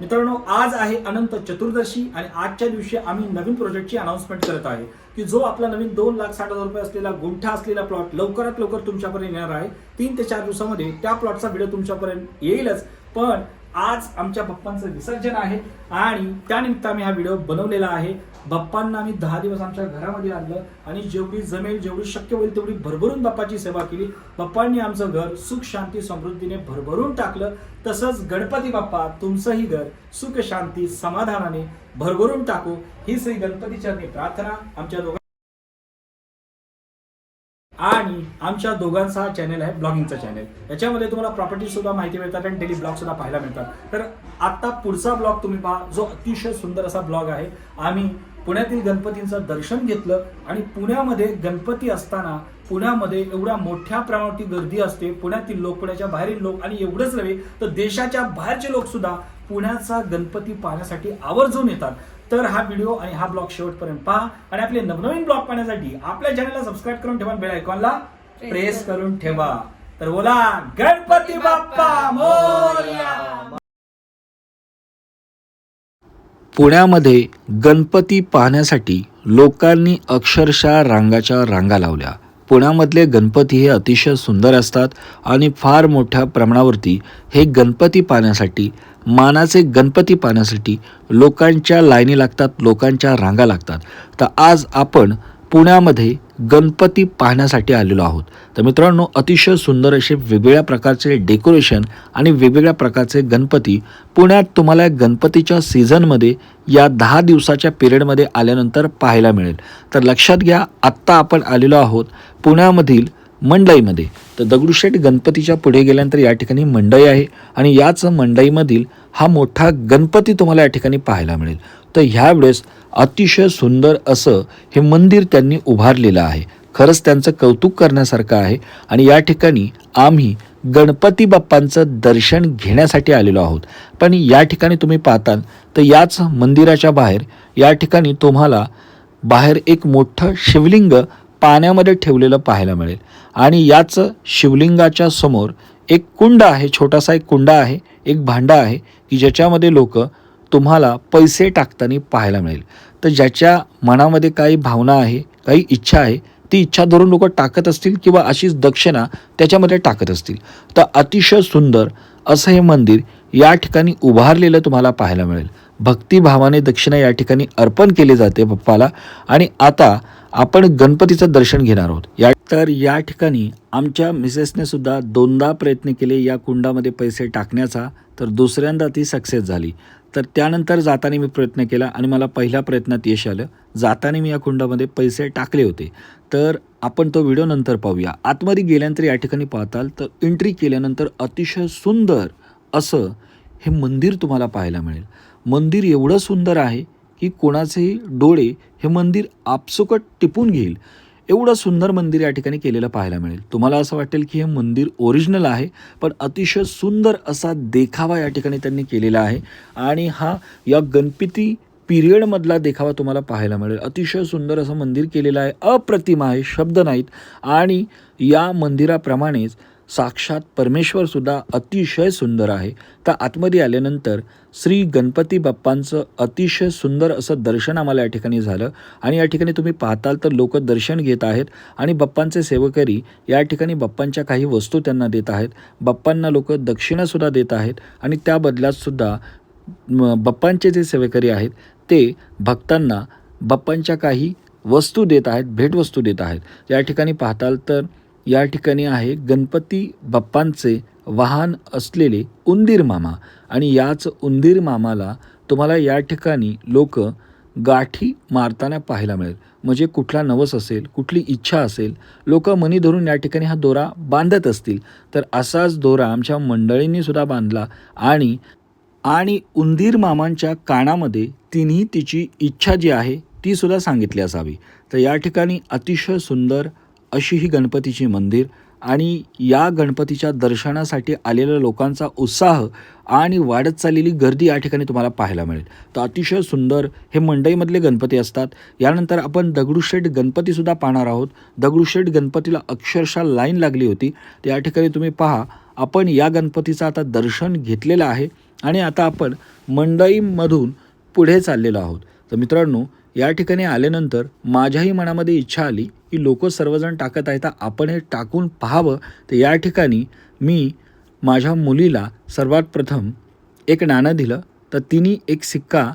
मित्रांनो, आज आहे अनंत चतुर्दशी आणि आजच्या दिवशी आम्ही नवीन प्रोजेक्टची अनाउन्समेंट करत आहे की जो आपला नवीन 2,60,000 रुपये असलेला गुंठा असलेला प्लॉट लवकरात लवकर तुमच्यापर्यंत येणार आहे. 3 ते 4 दिवसामध्ये त्या प्लॉटचा व्हिडिओ तुमच्यापर्यंत येईलच. पण आज आमच्या बाप्पांचं विसर्जन आहे आणि त्यानिमित्त आम्ही हा व्हिडिओ बनवलेला आहे. बाप्पांना आम्ही 10 दिवस आमच्या घरामध्ये आणलं आणि जेवढी जमेल जेवढी शक्य होईल तेवढी भरभरून बाप्पाची सेवा केली. बाप्पांनी आमचं घर सुख शांती समृद्धीने भरभरून टाकलं. तसंच गणपती बाप्पा तुमचंही घर सुख शांती समाधानाने भरभरून टाकू ही श्री गणपती चरणी प्रार्थना. आमच्या आणि आमच्या दोघांचा चॅनल आहे ब्लॉगिंगचा चॅनल. याच्यामध्ये तुम्हाला प्रॉपर्टी सुद्धा माहिती मिळतात आणि डेली ब्लॉग सुद्धा पाहायला मिळतात. तर आता पुढचा ब्लॉग तुम्ही पहा जो अतिशय सुंदर असा ब्लॉग आहे. आम्ही पुण्यातील गणपतींचं दर्शन घेतलं आणि पुण्यामध्ये गणपती असताना पुण्यामध्ये एवढ्या मोठ्या प्रमाणावरती गर्दी असते. पुण्यातील लोक, पुण्याच्या बाहेरील लोक आणि एवढंच नव्हे तर देशाच्या बाहेरचे लोक सुद्धा पुण्याचा गणपती पाहण्यासाठी आवर्जून येतात. तर हा व्हिडिओ आणि हा ब्लॉग शेवटपर्यंत पहा आणि आपले नवनवीन ब्लॉग पाहण्यासाठी आपल्या चॅनलला सबस्क्राईब करून ठेवा, बेल आयकॉनला प्रेस करून ठेवा. तर बोला गणपती बाप्पा मोरया. पुण्यामध्ये गणपती पाहण्यासाठी लोकांनी अक्षरशः रांगाच्या रांगा लावल्या. पुण्यामधले गणपती हे अतिशय सुंदर असतात आणि फार मोठ्या प्रमाणावरती हे गणपती पाहण्यासाठी, मानाचे गणपती पाहण्यासाठी लोकांच्या लाईनी लागतात, लोकांच्या रांगा लागतात. तर आज आपण पुण्यामध्ये गणपती पाहण्यासाठी आलेलो आहोत. तर मित्रांनो, अतिशय सुंदर असे वेगवेगळ्या प्रकारचे डेकोरेशन आणि वेगवेगळ्या प्रकारचे गणपती पुण्यात तुम्हाला गणपतीच्या सीझनमध्ये या 10 दिवसाच्या पिरियडमध्ये आल्यानंतर पाहायला मिळेल. तर लक्षात घ्या, आत्ता आपण आलेलो आहोत पुण्यामधील मंडईमध्ये. तर दगडूशेठ गणपतीच्या पुढे गेल्यानंतर या ठिकाणी मंडई आहे आणि याच मंडईमधील हा मोठा गणपती तुम्हाला या ठिकाणी पाहायला मिळेल. तर ह्यावेळेस अतिशय सुंदर असं हे मंदिर त्यांनी उभारलेलं आहे. खरंच त्यांचं कौतुक करण्यासारखं आहे आणि या ठिकाणी आम्ही गणपती बाप्पांचं दर्शन घेण्यासाठी आलेलो आहोत. पण या ठिकाणी तुम्ही पाहताल तर याच मंदिराच्या बाहेर या ठिकाणी तुम्हाला बाहेर एक मोठं शिवलिंग पाण्यामध्ये ठेवलेलं पाहायला मिळेल आणि याच शिवलिंगाच्या समोर एक कुंड आहे, छोटासा एक कुंड आहे, एक भांडा आहे की ज्याच्यामध्ये लोक तुम्हाला पैसे टाकताना पाहायला मिळेल. तर ज्याच्या मनामध्ये काही भावना आहे, काही इच्छा आहे, ती इच्छा धरून लोक टाकत असतील किंवा अशीच दक्षिणा त्याच्यामध्ये टाकत असतील. तर अतिशय सुंदर असं हे मंदिर या ठिकाणी उभारलेलं तुम्हाला पाहायला मिळेल. भक्तिभावाने दक्षिणा या ठिकाणी अर्पण केली जाते बाप्पाला. आणि आता आपण गणपतीचं दर्शन घेणार आहोत. तर या ठिकाणी आमच्या मिसेसने सुद्धा 2दा प्रयत्न केले या कुंडामध्ये पैसे टाकण्याचा, तर दुसऱ्यांदा ती सक्सेस झाली. तर त्यानंतर जाताना मी प्रयत्न केला आणि मला पहिल्या प्रयत्नात यश आलं. जाताना मी या कुंडामध्ये पैसे टाकले होते. तर आपण तो व्हिडिओ नंतर पाहूया. आतमध्ये गेल्यानंतर या ठिकाणी पाहताल तर एंट्री केल्यानंतर अतिशय सुंदर असं हे मंदिर तुम्हाला पाहायला मिळेल. मंदिर एवढं सुंदर आहे की कोणाचेही डोळे हे मंदिर आपसुकट टिपून घेईल एवढं सुंदर मंदिर या ठिकाणी केलेलं पाहायला मिळेल. तुम्हाला असं वाटेल की हे मंदिर ओरिजिनल आहे, पण अतिशय सुंदर असा देखावा या ठिकाणी त्यांनी केलेला आहे आणि हा या गणपती पिरियडमधला देखावा तुम्हाला पाहायला मिळेल. अतिशय सुंदर असं मंदिर केलेलं आहे, अप्रतिम आहे, शब्द नाहीत. आणि या मंदिराप्रमाणेच साक्षात परमेश्वरसुद्धा अतिशय सुंदर आहे. तर आतमध्ये आल्यानंतर श्री गणपती बाप्पांचं अतिशय सुंदर असं दर्शन आम्हाला या ठिकाणी झालं आणि या ठिकाणी तुम्ही पाहताल तर लोक दर्शन घेत आहेत आणि बाप्पांचे सेवकरी या ठिकाणी बाप्पांच्या काही वस्तू त्यांना देत आहेत. बाप्पांना लोक दक्षिणासुद्धा देत आहेत आणि त्या बदल्यातसुद्धा बाप्पांचे जे सेवकरी आहेत ते भक्तांना बाप्पांच्या काही वस्तू देत आहेत, भेटवस्तू देत आहेत. या ठिकाणी पाहताल तर या ठिकाणी आहे गणपती बाप्पांचे वाहन असलेले उंदीर मामा आणि याच उंदीर मामाला तुम्हाला या ठिकाणी लोक गाठी मारताना पाहायला मिळेल. म्हणजे कुठला नवस असेल, कुठली इच्छा असेल, लोक मनी धरून या ठिकाणी हा दोरा बांधत असतील. तर असाच दोरा आमच्या मंडळींनी सुद्धा बांधला आणि उंदीर मामांच्या कानामध्ये तिन्ही तिची इच्छा जी आहे ती सुद्धा सांगितली असावी. तर या ठिकाणी अतिशय सुंदर अशी ही गणपतीची मंदिर आणि या गणपतीच्या दर्शनासाठी आलेल्या लोकांचा उत्साह आणि वाढत चाललेली गर्दी या ठिकाणी तुम्हाला पाहायला मिळेल. तर अतिशय सुंदर हे मंडईमधले गणपती असतात. यानंतर आपण दगडूशेठ गणपतीसुद्धा पाहणार आहोत. दगडूशेठ गणपतीला अक्षरशः लाईन लागली होती. तर या ठिकाणी तुम्ही पहा, आपण या गणपतीचं आता दर्शन घेतलेलं आहे आणि आता आपण मंडईमधून पुढे चाललेलो आहोत. तर मित्रांनो, या ठिकाणी आल्यानंतर माझ्याही मनामध्ये इच्छा आली की लोक सर्वजण टाकत आहेत तर आपण हे टाकून पाहावं. तर या ठिकाणी मी माझ्या मुलीला सर्वात प्रथम एक नाणं दिलं, तर तिने एक सिक्का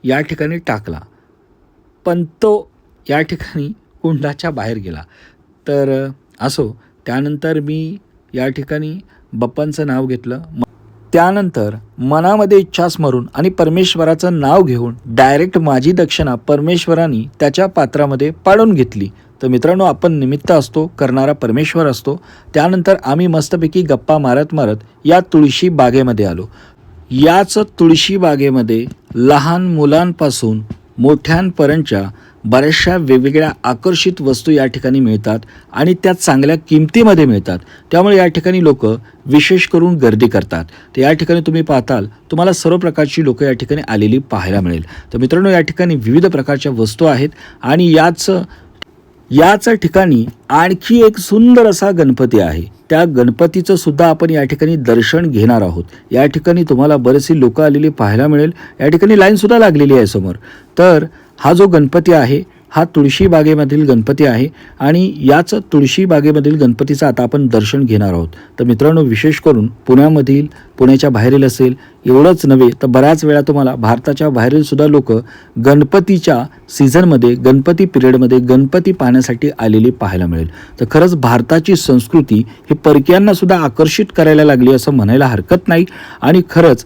या ठिकाणी टाकला, पण तो या ठिकाणी कुंडाच्या बाहेर गेला. तर असो, त्यानंतर मी या ठिकाणी बाप्पांचं नाव घेतलं. त्यानंतर मनामध्ये इच्छा स्मरून आणि परमेश्वराचं नाव घेऊन डायरेक्ट माझी दक्षिणा परमेश्वराने त्याच्या पात्रामध्ये पाडून घेतली. तर मित्रांनो, आपण निमित्त असतो, करणारा परमेश्वर असतो. त्यानंतर आम्ही मस्तपैकी गप्पा मारत मारत या तुळशी बागेमध्ये आलो. याच तुळशी बागेमध्ये लहान मुलांपासून मोठ्यांपर्यंतच्या बऱ्याचशा वेगवेगळ्या आकर्षित वस्तू या ठिकाणी मिळतात आणि त्या चांगल्या किमतीमध्ये मिळतात. त्यामुळे या ठिकाणी लोक विशेष करून गर्दी करतात. तर या ठिकाणी तुम्ही पाहताल, तुम्हाला सर्व प्रकारची लोक या ठिकाणी आलेली पाहायला मिळेल. तर मित्रांनो, या ठिकाणी विविध प्रकारच्या वस्तू आहेत आणि याच ठिकाणी आणखी एक सुंदर असा गणपती आहे. त्या गणपतीचं सुद्धा आपण या ठिकाणी दर्शन घेणार आहोत. या ठिकाणी तुम्हाला बरेचसे लोक आलेली पाहायला मिळेल. या ठिकाणी लाईनसुद्धा लागलेली आहे समोर. तर हा जो गणपती आहे हा तुळशी बागेमधील गणपती आहे आणि याच तुळशी बागेमधील गणपतीचं आता आपण दर्शन घेणार आहोत. तर मित्रांनो, विशेष करून पुण्याच्या बाहेरील असेल एवढंच नव्हे तर बऱ्याच वेळा तुम्हाला भारताच्या बाहेरील सुद्धा लोक गणपतीच्या सीझनमध्ये, गणपती पिरियडमध्ये गणपती पाहण्यासाठी आलेली पाहायला मिळेल. तर खरंच भारताची संस्कृती ही परकीयांना सुद्धा आकर्षित करायला लागली असं म्हणायला हरकत नाही. आणि खरंच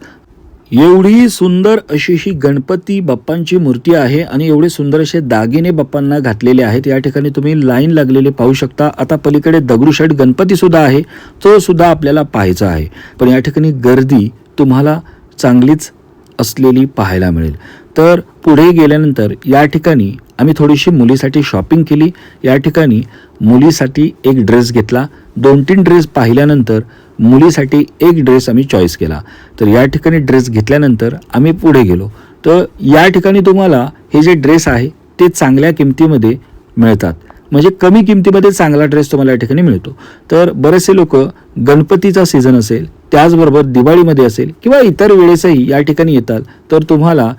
एवढी सुंदर अशी ही गणपती बाप्पांची मूर्ती आहे आणि एवढे सुंदर असे दागिने बाप्पांना घातलेले आहेत. या ठिकाणी तुम्ही लाईन लागलेले पाहू शकता. आता पलीकडे दगडूशेठ गणपती सुद्धा आहे, तो सुद्धा आपल्याला पाहायचा आहे. पण या ठिकाणी गर्दी तुम्हाला चांगलीच असलेली पाहायला मिळेल. तर पुढे गेल्यानंतर या ठिकाणी आम्ही थोडीशी मुलीसाठी शॉपिंग केली. या ठिकाणी मुलीसाठी एक ड्रेस घेतला. 2-3 ड्रेस पाहिल्यानंतर मुलीसाठी एक ड्रेस आम्ही चॉईस केला. तर या ठिकाणी ड्रेस घेतल्यानंतर आम्ही पुढे गेलो. तर या ठिकाणी तुम्हाला हे जे ड्रेस आहे ते चांगल्या किमतीमध्ये मिळतात, म्हणजे कमी किमतीमध्ये चांगला ड्रेस तुम्हाला या ठिकाणी मिळतो. तर बरेचसे लोक गणपतीचा सीझन असेल, त्याचबरोबर दिवाळीमध्ये असेल किंवा इतर वेळेसही या ठिकाणी येतात. तर तुम्हाला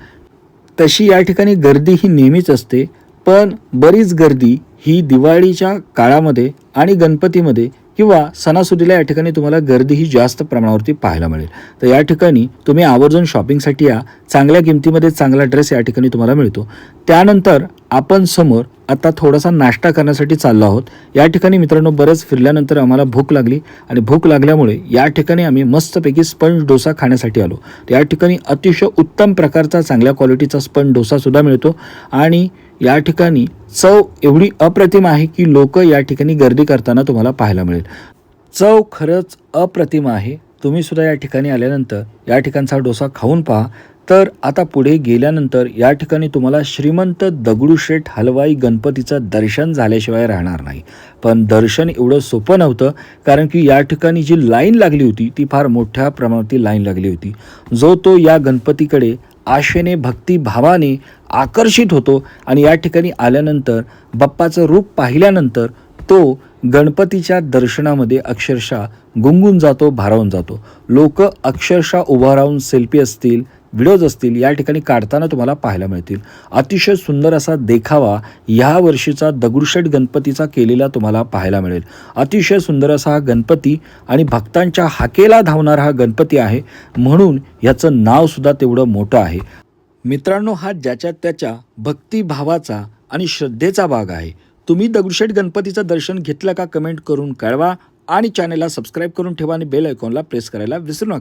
तशी या ठिकाणी गर्दी ही नेहमीच असते, पण बरीच गर्दी ही दिवाळीच्या काळामध्ये आणि गणपतीमध्ये किंवा सणासुदीला या ठिकाणी तुम्हाला गर्दी ही जास्त प्रमाणावरती पाहायला मिळेल. तर या ठिकाणी तुम्ही आवर्जून शॉपिंगसाठी या. चांगल्या किमतीमध्ये चांगला ड्रेस या ठिकाणी तुम्हाला मिळतो. त्यानंतर आपण समोर आता थोडासा नाश्ता करण्यासाठी चाललो आहोत. या ठिकाणी मित्रांनो, बरंच फिरल्यानंतर आम्हाला भूक लागली आणि भूक लागल्यामुळे या ठिकाणी आम्ही मस्तपैकी स्पंज डोसा खाण्यासाठी आलो. या ठिकाणी अतिशय उत्तम प्रकारचा चांगल्या क्वालिटीचा स्पंज डोसासुद्धा मिळतो आणि या ठिकाणी चव एवढी अप्रतिम आहे की लोक या ठिकाणी गर्दी करताना तुम्हाला पाहायला मिळेल. चव खरंच अप्रतिम आहे. तुम्ही सुद्धा या ठिकाणी आल्यानंतर या ठिकाणचा डोसा खाऊन पहा. तर आता पुढे गेल्यानंतर या ठिकाणी तुम्हाला श्रीमंत दगडूशेठ हलवाई गणपतीचं दर्शन झाल्याशिवाय राहणार नाही. पण दर्शन एवढं सोपं नव्हतं, कारण की या ठिकाणी जी लाईन लागली होती ती फार मोठ्या प्रमाणावरती लाईन लागली होती. जो तो या गणपतीकडे आशेने, भक्तिभावाने आकर्षित होतो आणि या ठिकाणी आल्यानंतर बाप्पाचं रूप पाहिल्यानंतर तो गणपतीच्या दर्शनामध्ये अक्षरशः गुंगून जातो, भारावून जातो. लोक अक्षरशः उभा राहून सेल्फी असतील, व्हिडिओज असतील या ठिकाणी काढताना तुम्हाला पाहायला मिळतील. अतिशय सुंदर असा देखावा ह्या वर्षीचा दगडूशेठ गणपतीचा केलेला तुम्हाला पाहायला मिळेल. अतिशय सुंदर असा हा गणपती आणि भक्तांच्या हाकेला धावणारा हा गणपती आहे, म्हणून याचं नावसुद्धा तेवढं मोठं आहे. मित्रांनो, हा ज्याच्या त्याच्या भक्तिभावाचा आणि श्रद्धेचा भाग आहे. तुम्ही दगडूशेठ गणपतीचं दर्शन घेतलं का कमेंट करून कळवा आणि चॅनलला सबस्क्राईब करून ठेवा आणि बेल आयकॉनला प्रेस करायला विसरू नका.